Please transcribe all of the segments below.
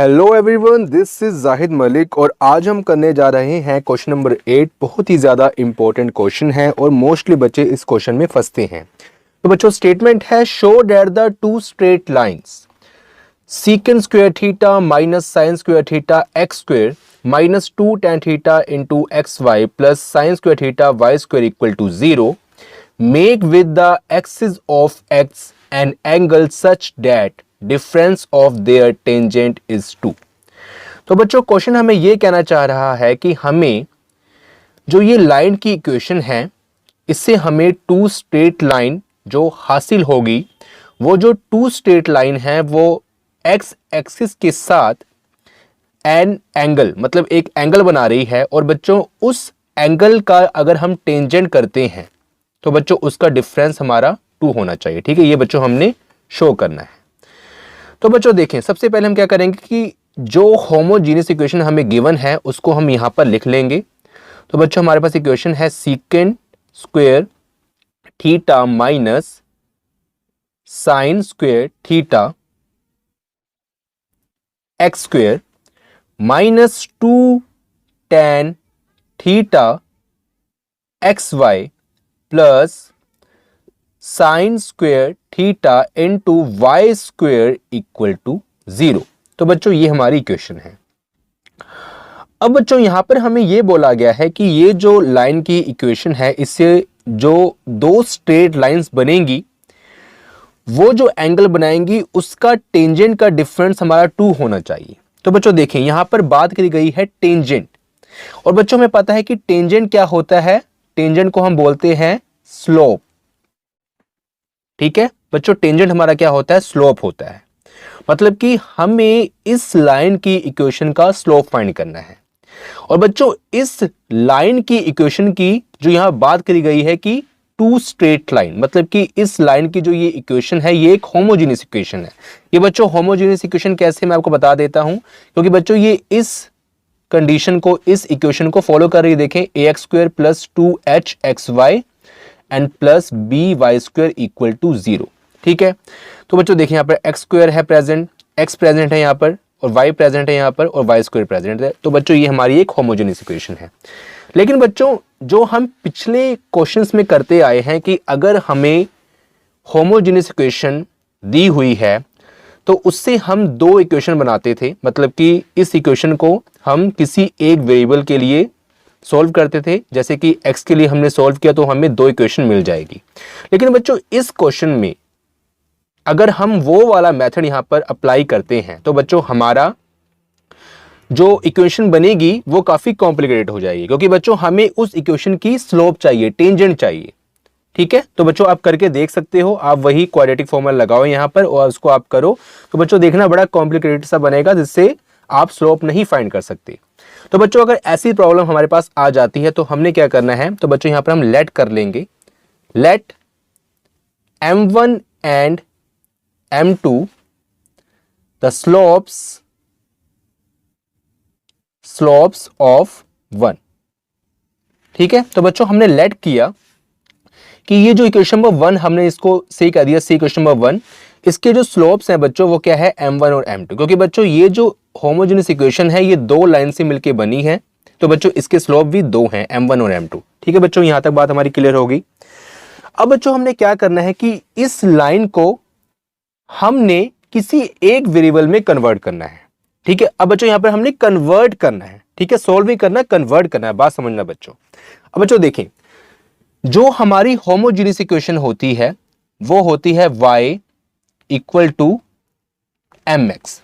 Hello everyone, this is Zahid Malik और आज हम करने जा रहे हैं क्वेश्चन नंबर 8। बहुत ही ज़्यादा इम्पोर्टेंट क्वेश्चन है और मोस्टली बच्चे इस क्वेश्चन में फंसते हैं। तो बच्चों स्टेटमेंट है, show that the two straight lines secant square theta minus sine square theta x square minus 2 tan theta into x y plus sine square theta y square equal to 0 make with the axis of x an angle such that difference of their tangent is 2। तो बच्चों question हमें यह कहना चाह रहा है कि हमें जो ये लाइन की इक्वेशन है इससे हमें टू स्ट्रेट लाइन जो हासिल होगी, वो जो टू स्ट्रेट लाइन है वो एक्स एक्सिस के साथ एन एंगल मतलब एक एंगल बना रही है और बच्चों उस एंगल का अगर हम टेंजेंट करते हैं तो बच्चों उसका डिफरेंस हमारा 2 होना चाहिए। ठीक है, ये बच्चों हमने शो करना है। तो बच्चों देखें, सबसे पहले हम क्या करेंगे कि जो होमोजीनियस इक्वेशन हमें गिवन है उसको हम यहां पर लिख लेंगे। तो बच्चों हमारे पास इक्वेशन है secant square theta minus sine square theta x square minus 2 tan theta x y plus sine square theta into y square equal to 0। तो बच्चों ये हमारी इक्वेशन है। अब बच्चों यहां पर हमें ये बोला गया है कि ये जो लाइन की इक्वेशन है इससे जो दो स्ट्रेट लाइंस बनेंगी वो जो एंगल बनाएंगी उसका टेंजेंट का डिफरेंस हमारा 2 होना चाहिए। तो बच्चों देखें यहां पर बात करी गई है टेंजेंट, और बच्चों हमें पता है कि टेंजेंट क्या होता है, टेंजेंट को हम बोलते हैं स्लोप। ठीक है बच्चों, टेंजेंट हमारा क्या होता है, स्लोप होता है। मतलब कि हमें इस लाइन की इक्वेशन का स्लोप फाइंड करना है। और बच्चों इस लाइन की इक्वेशन की जो यहां बात करी गई है कि टू स्ट्रेट लाइन, मतलब कि इस लाइन की जो ये इक्वेशन है ये एक होमोजेनियस इक्वेशन है। ये बच्चों होमोजेनियस इक्वेशन कैसे मैं आपको बता देता हूं, क्योंकि बच्चों ये इस कंडीशन को, इस इक्वेशन को फॉलो कर रही है। देखें ax square plus 2hxy and plus b y square equal to 0। ठीक है, तो बच्चों देखिए यहाँ पर एक्स स्क्वायर है प्रेजेंट, एक्स प्रेजेंट है यहाँ पर और वाई प्रेजेंट है यहाँ पर और वाई स्क्वायर प्रेजेंट है। तो बच्चों ये हमारी एक होमोजेनियस इक्वेशन है। लेकिन बच्चों जो हम पिछले क्वेश्चंस में करते आए हैं कि अगर हमें होमोजेनियस इक्वेशन दी हुई है तो उससे हम दो इक्वेशन बनाते थे। मतलब कि इस इक्वेशन को हम किसी एक वेरिएबल के लिए सॉल्व करते थे, जैसे कि x के लिए हमने सॉल्व किया तो हमें दो इक्वेशन मिल जाएगी। लेकिन बच्चों इस क्वेश्चन में अगर हम वो वाला मेथड यहां पर अप्लाई करते हैं तो बच्चों हमारा जो इक्वेशन बनेगी वो काफी कॉम्प्लिकेटेड हो जाएगी, क्योंकि बच्चों हमें उस इक्वेशन की स्लोप चाहिए, टेंजेंट चाहिए। ठीक है, तो बच्चों आप करके देख सकते हो, आप वही क्वाड्रेटिक फॉर्मूला लगाओ यहां पर और उसको आप करो तो बच्चों देखना बड़ा कॉम्प्लिकेटेड सा बनेगा जिससे आप स्लोप नहीं फाइंड कर सकते। तो बच्चों अगर ऐसी प्रॉब्लम हमारे पास आ जाती है तो हमने क्या करना है, तो बच्चों यहां पर हम लेट कर लेंगे, let m1 and m2 the slopes of 1। ठीक है, तो बच्चों हमने लेट किया कि ये जो इक्वेशन नंबर 1 हमने इसको से कह दिया, सी इक्वेशन नंबर 1, इसके जो स्लोप्स हैं बच्चों वो क्या है, m1 और m2। क्योंकि बच्चों ये जो होमोजेनियस इक्वेशन है ये दो लाइन से मिलकर बनी है, तो बच्चों इसके स्लोप भी दो हैं, m1 और m2। ठीक है बच्चों, यहां तक बात हमारी क्लियर होगी। अब बच्चों हमने क्या करना है कि इस लाइन को हमने किसी एक वेरिएबल में कन्वर्ट करना है। ठीक है, अब बच्चों यहां पर हमने कन्वर्ट करना है। ठीक है, सोल्व भी करना, कन्वर्ट करना है, बात समझना बच्चों। अब बच्चों देखें, जो हमारी होमोजेनियस इक्वेशन होती है वो होती है y इक्वल टू mx।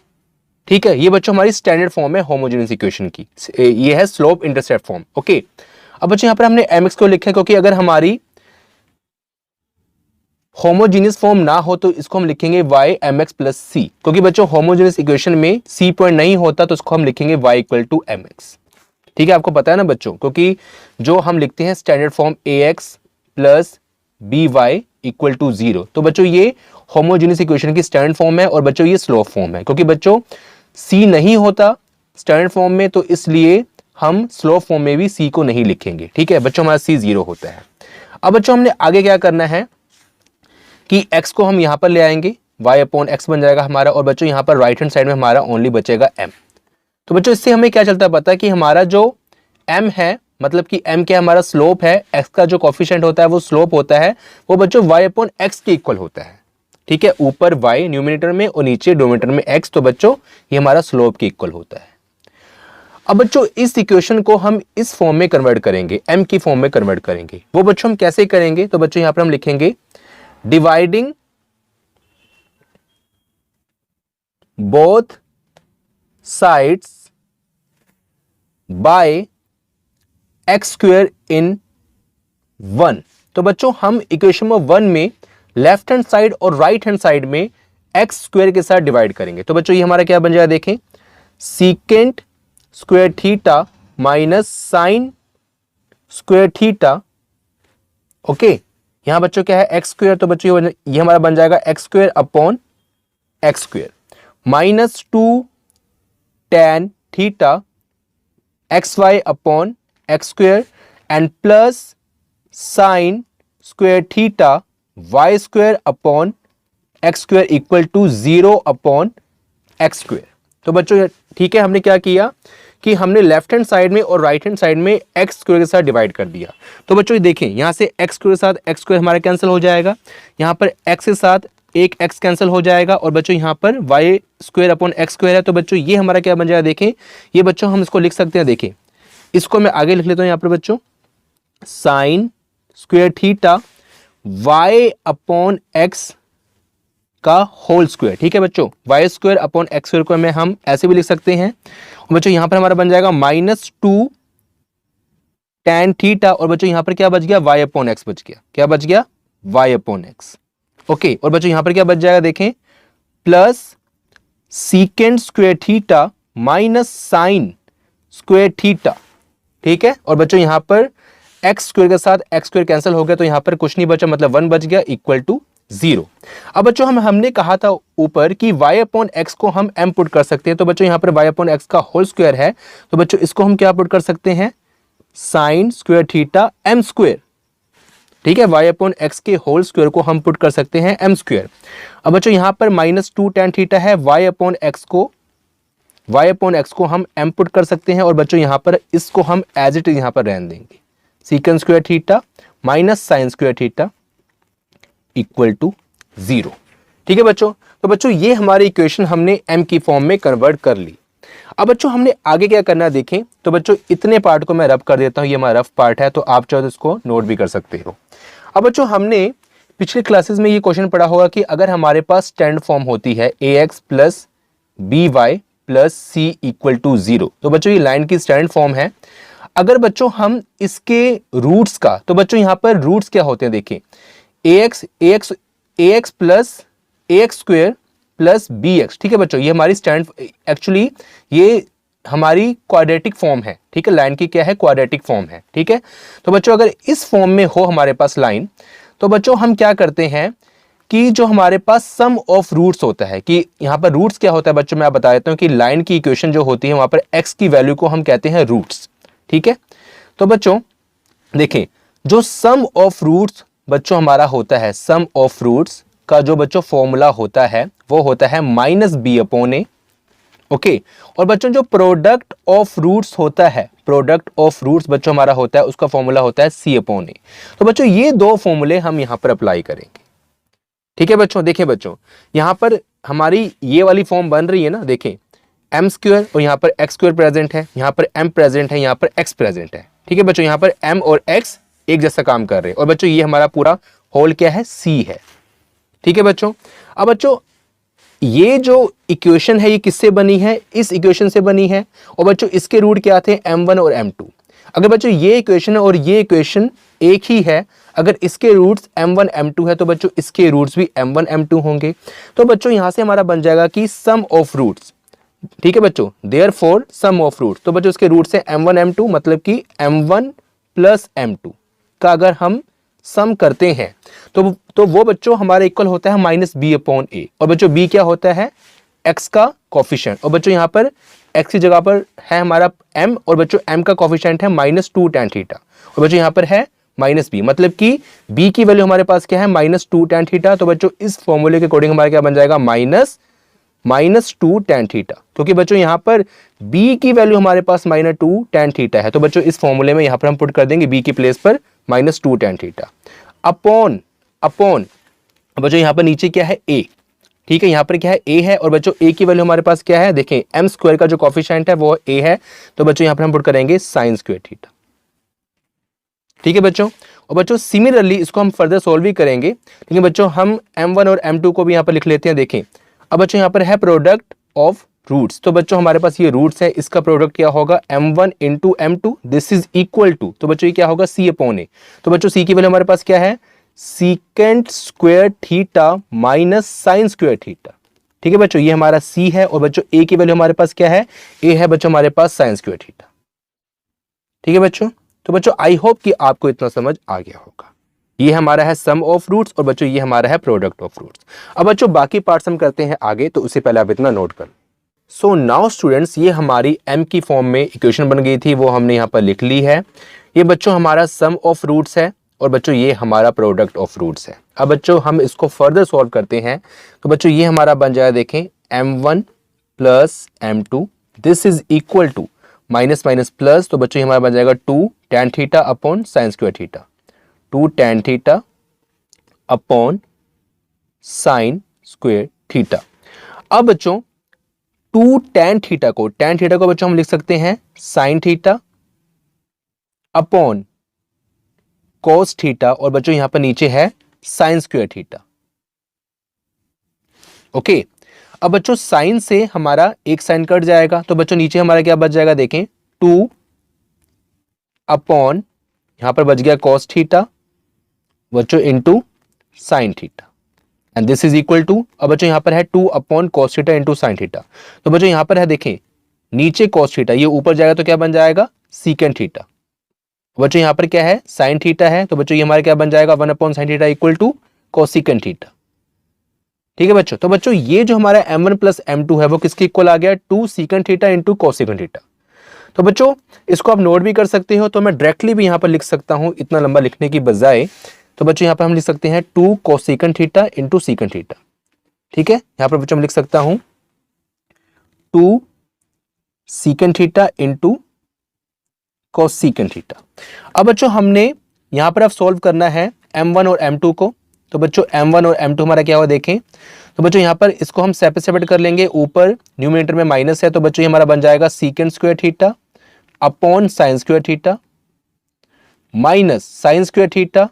ठीक है, ये बच्चों हमारी स्टैंडर्ड फॉर्म है होमोजेनियस इक्वेशन की, ये है स्लोप इंटरसेप्ट फॉर्म। ओके, अब बच्चों यहां पर हमने mx को लिखा है क्योंकि अगर हमारी होमोजेनियस फॉर्म ना हो तो इसको हम लिखेंगे y mx प्लस c, क्योंकि बच्चों होमोजेनियस इक्वेशन में c पॉइंट नहीं होता तो इसको हम लिखेंगे y इक्वल टू mx। ठीक है, आपको पता है ना बच्चों, क्योंकि जो हम लिखते हैं standard form ax plus by equal to 0, तो बच्चों ये होमोजेनियस इक्वेशन की स्टैंडर्ड फॉर्म है और बच्चों ये स्लोप फॉर्म है। क्योंकि बच्चों c नहीं होता स्टैंडर्ड फॉर्म में तो इसलिए हम स्लोप फॉर्म में भी c को नहीं लिखेंगे। ठीक है बच्चों, हमारा c 0 होता है। अब बच्चों हमने आगे क्या करना है कि x को हम यहां पर ले आएंगे y अपॉन x बन जाएगा हमारा, और बच्चों यहाँ पर राइट हैंड साइड में हमारा ओनली बचेगा m। तो बच्चों इससे हमें क्या चलता है पता है कि हमारा जो m है, मतलब कि m क्या हमारा स्लोप है, x का जो कोफिशिएंट होता है वो स्लोप होता है, वो बच्चों y अपॉन x के इक्वल होता है। ठीक है, ऊपर y न्यूमिनेटर में और नीचे डिनोमिनेटर में x, तो बच्चों ये हमारा स्लोप के इक्वल होता है। अब बच्चों इस इक्वेशन को हम इस फॉर्म में कन्वर्ट करेंगे, m की फॉर्म में कन्वर्ट करेंगे। वो बच्चों हम कैसे करेंगे, तो बच्चों यहां पर हम लिखेंगे dividing both sides by x square in 1। तो बच्चों हम इक्वेशन नंबर 1 में लेफ्ट हैंड साइड और राइट हैंड साइड में एक्स स्क्वायर के साथ डिवाइड करेंगे। तो बच्चों ये हमारा क्या बन जाएगा, देखें, secant square theta minus sine square theta. Okay, यहां बच्चों क्या है एक्स स्क्वायर, तो बच्चों ये हमारा बन जाएगा x square upon x square minus 2 tan theta x y upon x square and plus sine square theta y square upon x square equal to 0 upon x square. तो बच्चों ठीक है, हमने क्या किया कि हमने लेफ्ट हैंड साइड में और राइट हैंड साइड में एक्स स्क्वायर के साथ डिवाइड कर दिया। तो बच्चों देखें, यहां से एक्स स्क्वायर के साथ एक्स स्क्वायर हमारा कैंसिल हो जाएगा, यहां पर एक्स के साथ एक एक्स कैंसिल हो जाएगा, और बच्चों यहां पर y square upon x square है। तो बच्चों ये हमारा क्या बन जाएगा, देखें, ये बच्चों हम इसको लिख सकते हैं, देखें इसको मैं आगे लिख लेता हूं यहां पर बच्चों, sine square theta y upon x का होल स्क्वायर। ठीक है बच्चों, y square upon x square को हम ऐसे भी लिख सकते हैं। और बच्चों यहां पर हमारा बन जाएगा माइनस 2 tan थीटा, और बच्चों यहां पर क्या बच गया, वाई अपॉन एक्स बच गया। क्या बच गया, वाई अपॉन एक्स। ओके, और बच्चों यहां पर क्या बच जाएगा, देखें, plus secant square theta minus sine square theta. ठीक है, और बच्चों यहां पर एक्स स्क्वायर के साथ एक्स स्क्वायर कैंसिल हो गया, तो यहां पर कुछ नहीं बचा, मतलब 1 बच गया इक्वल टू 0। अब बच्चों हमने कहा था ऊपर कि y अपॉन एक्स को हम m पुट कर सकते हैं। तो बच्चों यहां पर y अपॉन एक्स का होल स्क्वायर है, तो बच्चों इसको हम क्या पुट कर सकते हैं, sign square theta m square. ठीक है, y अपॉन एक्स के होल स्क्वायर को हम पुट कर सकते हैं m स्क्वायर। अब बच्चों यहां पर माइनस 2 tan थीटा है, y अपॉन एक्स को हम m पुट कर सकते हैं, और बच्चों यहां पर इसको हम एज इट इज यहां पर रहने देंगे, secant square theta minus sine square theta equal to 0। ठीक है बच्चों, तो बच्चों ये हमारी इक्वेशन हमने m की फॉर्म में कन्वर्ट कर ली। अब बच्चों हमने आगे क्या करना है, देखें, तो बच्चों इतने पार्ट को मैं रफ कर देता हूं, ये हमारा रफ पार्ट है, तो आप चाहो तो इसको नोट भी कर सकते हो। अब बच्चों हमने पिछले क्लासेस में ये क्वेश्चन पढ़ा होगा कि अगर हमारे पास स्टैंड फॉर्म होती है ax plus by plus c equal to 0, तो बच्चों ये लाइन की स्टैंड फॉर्म है। अगर बच्चों हम इसके रूट्स का, तो बच्चों यहां पर रूट्स क्या होते हैं, देखें, ax plus ax square plus bx। ठीक है बच्चों, ये हमारी स्टैंड, एक्चुअली ये हमारी क्वाड्रेटिक फॉर्म है। ठीक है, लाइन की क्या है, क्वाड्रेटिक फॉर्म है। ठीक है, तो बच्चों अगर इस फॉर्म में हो हमारे पास लाइन, तो बच्चों हम क्या करते हैं कि जो हमारे पास सम ऑफ रूट्स होता है, कि यहां पर रूट्स क्या होता है बच्चों, मैं आप बता देता हूं कि लाइन की इक्वेशन जो होती है वहां पर x की वैल्यू को हम कहते हैं रूट्स। ठीक है, तो बच्चों देखें, जो सम ऑफ रूट्स बच्चों हमारा होता है, सम ऑफ रूट्स का जो बच्चों फॉर्मूला होता है वो होता है माइनस बी अपॉन ए। ओके, और बच्चों जो प्रोडक्ट ऑफ रूट्स होता है, प्रोडक्ट ऑफ रूट्स बच्चों हमारा होता है, उसका फॉर्मूला होता है सी अपॉन ए। तो बच्चों ये दो फॉर्मूले हम यहां पर अप्लाई करेंगे। ठीक है बच्चों, देखिए बच्चों यहां पर हमारी ये वाली फॉर्म बन रही है ना, देखें, एम स्क्वायर और यहाँ पर एक्स स्क्वायर प्रेजेंट है, यहाँ पर एम प्रेजेंट है, यहाँ पर एक्स प्रेजेंट है। ठीक है बच्चों, यहाँ पर एम और एक्स एक जैसा काम कर रहे हैं, और बच्चों ये हमारा पूरा होल क्या है, सी है। ठीक है बच्चों, अब बच्चों ये जो इक्वेशन है ये किससे बनी है, इस इक्वेशन से बनी है, और बच्चों इसके रूट क्या थे, m1 और m2। अगर बच्चों ये इक्वेशन है और ये इक्वेशन एक ही है, अगर इसके रूट्स m1 m2 है, तो बच्चों इसके रूट्स भी m1 m2 होंगे। तो बच्चों यहां से हमारा बन जाएगा कि सम ऑफ रूट्स। ठीक है बच्चों, देयरफॉर सम ऑफ रूट्स, तो बच्चों इसके रूट्स है m1 m2, मतलब कि m1 प्लस m2 का अगर हम सम करते हैं तो वो बच्चों हमारे इक्वल होता है माइनस बी अपॉन ए। और बच्चों बी क्या होता है, एक्स का कोफिशिएंट, और बच्चों यहाँ पर एक्स की जगह पर है हमारा m, और बच्चों m का कोफिशिएंट है माइनस 2 tan थीटा, और बच्चों यहाँ पर है माइनस बी, मतलब कि b की वैल्यू हमारे पास क्या है माइनस टू टेन थीटा। तो बच्चों इस फॉर्मूले के अकॉर्डिंग हमारा क्या बन जाएगा माइनस टू टेन थीटा, क्योंकि बच्चों यहाँ पर b की वैल्यू हमारे पास माइनस टू टेन थीटा है। तो बच्चों इस फॉर्मूले में यहाँ पर हम पुट कर देंगे b की प्लेस पर minus two tan theta upon बच्चों यहाँ पर नीचे क्या है a, ठीक है, यहाँ पर क्या है a है, और बच्चों a की वैल्यू हमारे पास क्या है, देखें m स्क्वायर का जो कोफिशिएंट है वो a है। तो बच्चों यहाँ पर हम पुट करेंगे साइन स्क्वायर थीटा, ठीक है बच्चों। और बच्चों सिमिलरली इसको हम फर्दर सोल्व भी करेंगे, लेकिन बच्चों हम m1 और m2 को भी यहाँ पर लिख लेते हैं। देखें अब बच्चों यहाँ पर है प्रोडक्ट ऑफ रूट्स, तो बच्चों हमारे पास ये रूट्स है, इसका प्रोडक्ट क्या होगा m1 into m2, this is equal to, तो बच्चों ये क्या होगा c अपॉन a। तो बच्चों c की वैल्यू हमारे पास क्या है secant square theta minus sine square theta, ठीक है बच्चों, ये हमारा c है। और बच्चों a की वैल्यू हमारे पास क्या है, a है बच्चों हमारे पास साइन स्क्वायर थीटा, ठीक है बच्चों। तो बच्चों आई होप कि आपको इतना समझ आ गया होगा। ये हमारा है सम ऑफ रूट्स और बच्चों ये हमारा है प्रोडक्ट ऑफ रूट्स। अब बच्चों बाकी पार्ट्स हम करते हैं आगे, तो उससे पहले आप इतना नोट कर। सो नाउ स्टूडेंट्स, ये हमारी m की फॉर्म में इक्वेशन बन गई थी, वो हमने यहाँ पर लिख ली है। ये बच्चों हमारा सम ऑफ रूट्स है और बच्चों ये हमारा प्रोडक्ट ऑफ रूट्स है। अब बच्चों हम इसको फर्दर सॉल्व करते हैं, तो बच्चों ये हमारा बन जाएगा, देखें m1 plus m2, this is equal to minus minus plus, तो बच्चों हमारा बन जाएगा two tan theta upon sine square theta, two tan theta upon sine square theta. अब बच्चों टू टेन थीटा को बच्चों हम लिख सकते हैं sine theta upon cos theta, और बच्चों यहां पर नीचे है साइन स्क्वायर थीटा, ओके। अब बच्चों साइन से हमारा एक साइन कट जाएगा, तो बच्चों नीचे हमारा क्या बच जाएगा, देखें टू अपॉन यहां पर बच गया कॉस थीटा बच्चों into sine theta, and this is equal to, अब बच्चों यहां पर है two upon cos theta into sine theta. तो बच्चों यहां पर है, देखें नीचे कॉस थीटा, ये ऊपर जाएगा तो क्या बन जाएगा सीकेंट थीटा। बच्चों यहां पर क्या है साइन थीटा है, तो बच्चों ये हमारा क्या बन जाएगा one upon sine theta equal to cosecant theta, ठीक है बच्चों। तो बच्चों ये जो हमारा m1 प्लस m2 है वो किसके इक्वल आ गया, two secant theta into cosecant theta. तो बच्चों इसको आप नोट भी कर सकते हो, तो मैं डायरेक्टली भी यहां पर लिख सकता हूं इतना लंबा लिखने की बजाय। तो बच्चों यहां पर हम लिख सकते हैं two cosecant theta into secant theta, ठीक है। यहां पर बच्चों मैं लिख सकता हूं two secant theta into cosecant theta. अब बच्चों हमने यहां पर अब सॉल्व करना है m1 और m2 को, तो बच्चों m1 और m2 हमारा क्या हुआ देखें। तो बच्चों यहां पर इसको हम सेपरेट कर लेंगे, ऊपर न्यूमरेटर में माइनस है, तो बच्चों ये हमारा बन जाएगा secant square theta upon sine square theta minus sine square theta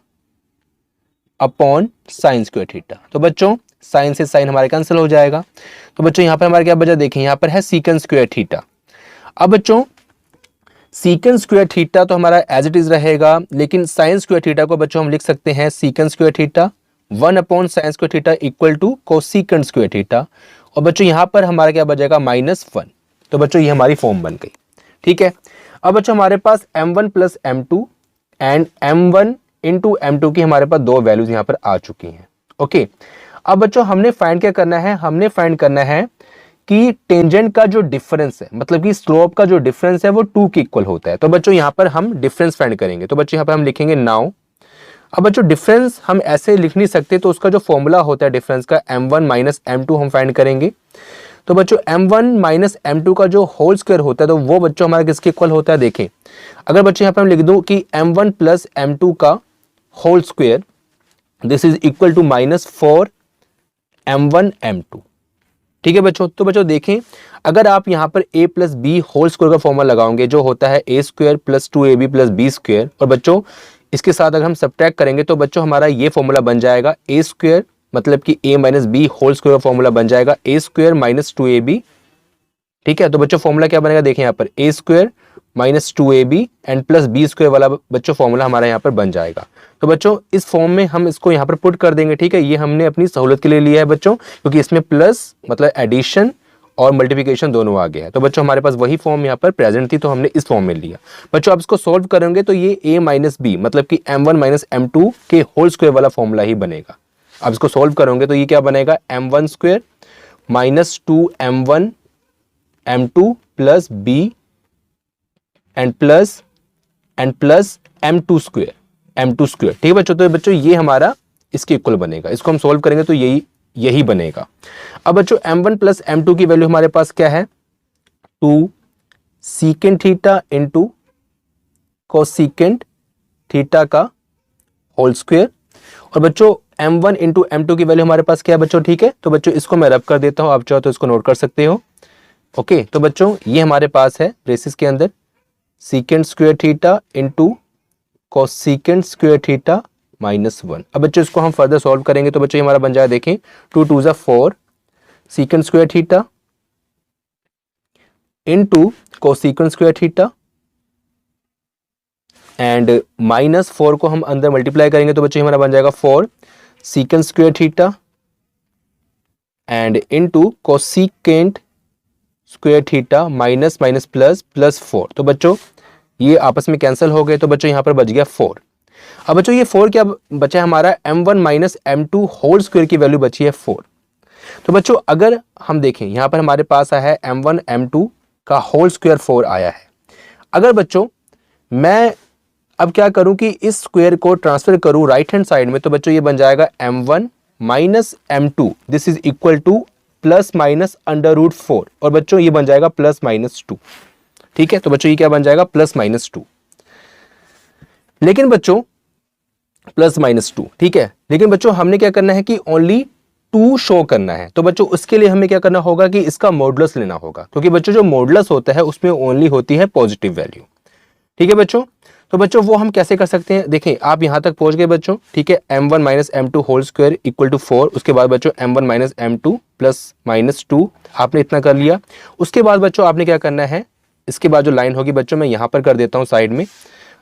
upon sine square theta. तो बच्चों साइन से साइन हमारे कैंसिल हो जाएगा, तो बच्चों यहां पर हमारा क्या बचा, देखें यहां पर है सीकेंट स्क्वायर थीटा। अब बच्चों सीकेंट स्क्वायर थीटा तो हमारा एज इट इज रहेगा, लेकिन साइन स्क्वायर थीटा को बच्चों हम लिख सकते हैं secant square theta one upon sine square theta equal to cosecant square theta, और बच्चों यहां पर हमारा क्या बचेगा माइनस वन। तो बच्चों ये हमारी फॉर्म बन गई, ठीक है। अब बच्चों हमारे पास m1 plus m2 and m1 into m2 की हमारे पास दो वैल्यूज यहां पर आ चुकी हैं, ओके। अब बच्चों हमने फाइंड क्या करना है, हमने फाइंड करना है कि टेंजेंट का जो डिफरेंस है, मतलब कि स्लोप का जो डिफरेंस है वो 2 के इक्वल होता है। तो बच्चों यहां पर हम डिफरेंस फाइंड करेंगे, तो बच्चों यहां पर हम लिखेंगे नाउ। अब बच्चों डिफरेंस हम ऐसे लिख नहीं सकते, तो उसका जो फॉर्मूला होता है डिफरेंस का m1 माइनस m2 हम फाइंड करेंगे। तो बच्चों m1 माइनस m2 का जो होल स्क्वायर होता है, तो वो बच्चों हमारा किसके इक्वल होता है, देखें अगर बच्चों यहां पर हम लिख दूं कि m1 प्लस m2 का whole square this is equal to minus 4 m1 m2, ठीक है बच्चों। तो बच्चों देखें अगर आप यहां पर a plus b whole square का फॉर्मूला लगाओगे जो होता है a square plus 2ab plus b square, और बच्चों इसके साथ अगर हम सब्ट्रैक्ट करेंगे तो बच्चों हमारा ये फॉर्मूला बन जाएगा a स्क्वायर मतलब कि a minus b whole square का फॉर्मूला बन जाएगा a स्क्वायर माइनस 2ab, ठीक है। तो बच्चों फॉर्मूला क्या बनेगा, देखें यहाँ पर a square minus 2ab and plus b square वाला बच्चों फॉर्मूला हमारा यहाँ पर बन जाएगा। तो बच्चों इस फॉर्म में हम इसको यहाँ पर पुट कर देंगे, ठीक है। ये हमने अपनी सहूलत के लिए लिया है बच्चों, क्योंकि इसमें प्लस मतलब एडिशन और मल्टीप्लिकेशन दोनों आ गया है। तो बच्चों हमारे पास वही फॉर्म यहाँ पर प्रेजेंट थी, तो हमने इस फॉर्म में लिया। बच्चों आप इसको सोल्व करेंगे तो ये a माइनस बी मतलब कि m1 माइनस m2 के होल स्क्वायर वाला फॉर्मूला ही बनेगा। आप इसको सोल्व करोगे तो ये क्या बनेगा, m1 square minus 2m1 m2 plus b and plus m2 square, m2 square. ठीक है बच्चों, तो बच्चों ये हमारा इसके इक्वल बनेगा, इसको हम सोल्व करेंगे तो यही बनेगा। अब बच्चों m1 प्लस m2 की वैल्यू हमारे पास क्या है, 2 secant theta into cosecant theta का होल स्क्वायर। और बच्चों m1 इंटू m2 की वैल्यू हमारे पास क्या है बच्चों, ठीक है, तो बच्चों इसको मैं रब कर देता हूं, आप चाहो तो इसको नोट कर सकते हो। ओके, तो बच्चों ये हमारे पास है ब्रेसिस के अंदर secant square theta into cosecant square theta -1। अब बच्चों इसको हम फर्दर सॉल्व करेंगे तो बच्चों हमारा बन जाएगा, देखें 2 2 4 secant square theta into cosecant square theta and -4 को हम अंदर मल्टीप्लाई करेंगे तो बच्चों हमारा बन जाएगा 4 secant square theta and into cosecant square theta minus minus plus plus 4। तो बच्चों ये आपस में कैंसिल हो गए, तो बच्चों यहाँ पर बच गया 4। अब बच्चों ये 4 क्या बचा है हमारा, m1 minus m2 whole square की वैल्यू बची है 4। तो बच्चों अगर हम देखें यहाँ पर हमारे पास आया है m1 m2 का होल स्क्वायर 4 आया है। अगर बच्चों मैं अब क्या करूं कि इस स्क्वायर को ट्रांसफर करूं राइट हैंड साइड में, तो बच्चों ये बन जाएगा m1 minus m2 this is equal two plus minus √4 और बच्चों ये बन जाएगा प्लस माइनस 2। ठीक है, तो बच्चों ये क्या बन जाएगा, प्लस माइनस 2। लेकिन बच्चों प्लस माइनस 2, ठीक है, लेकिन बच्चों हमने क्या करना है कि ओनली 2 शो करना है। तो बच्चों उसके लिए हमें क्या करना होगा कि इसका मॉडुलस लेना होगा, क्योंकि बच्चों जो मॉडुलस होता है उसमें ओनली होती है पॉजिटिव वैल्यू। ठीक है बच्चों, तो बच्चों वो हम कैसे कर सकते हैं, देखें आप यहां तक पहुंच गए बच्चों, ठीक है, m1 minus m2 whole square equal to 4। उसके बाद बच्चों m1 minus m2 plus minus 2 आपने इतना कर लिया। उसके बाद बच्चों आपने क्या करना है, इसके बाद जो लाइन होगी बच्चों मैं यहां पर कर देता हूं साइड में।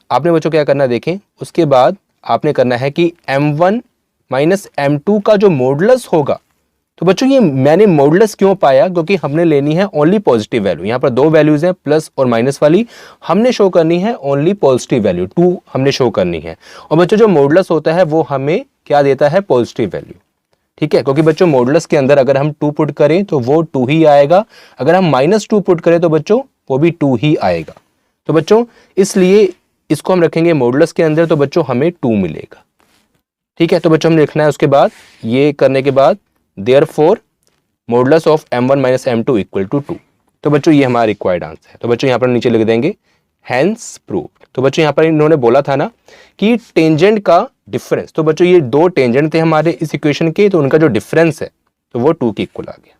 आपने बच्चों क्या करना है, देखें उसके बाद आपने करना है कि m1 माइनस m2 का जो मॉडुलस होगा, तो बच्चों ये मैंने मॉडुलस क्यों पाया, क्योंकि हमने लेनी है ओनली पॉजिटिव वैल्यू। यहाँ पर 2 वैल्यूज हैं प्लस और माइनस वाली, हमने शो करनी है ओनली पॉजिटिव वैल्यू 2 हमने शो करनी है। और बच्चों जो मॉडुलस होता है वो हमें क्या देता है, पॉजिटिव वैल्यू। ठीक है, क्योंकि बच्चों मॉडुलस के अंदर अगर हम 2 पुट करें तो वो 2 ही आएगा, अगर हम -2 पुट करें तो बच्चों वो भी 2 ही आएगा। तो बच्चों इसलिए इसको हम रखेंगे मॉडुलस के अंदर, तो बच्चों हमें 2 मिलेगा। ठीक है, तो बच्चों हमने लिखना है उसके बाद ये करने के बाद Therefore modulus of m1 minus m2 equal to 2। तो बच्चों ये हमारा रिक्वायर्ड आंसर है। तो बच्चों यहाँ पर नीचे लिख देंगे हैंस प्रूव्ड। तो बच्चों यहाँ पर इन्होंने बोला था ना कि टेंजेंट का डिफरेंस, तो बच्चों ये 2 टेंजेंट थे हमारे इस इक्वेशन के, तो उनका जो डिफरेंस है तो वो 2 के इक्वल आ गया।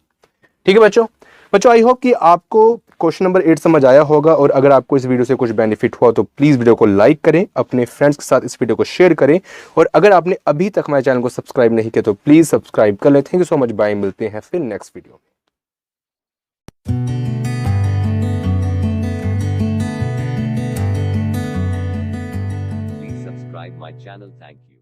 ठीक है बच्चों आई होप कि आपको क्वेश्चन नंबर 8 समझ आया होगा, और अगर आपको इस वीडियो से कुछ बेनिफिट हुआ तो प्लीज वीडियो को लाइक करें, अपने फ्रेंड्स के साथ इस वीडियो को शेयर करें, और अगर आपने अभी तक हमारे चैनल को सब्सक्राइब नहीं किया तो प्लीज सब्सक्राइब कर लें। Thank you so much, bye, मिलते हैं फिर नेक्स्ट वीडियो में। Please subscribe my channel. Thank you.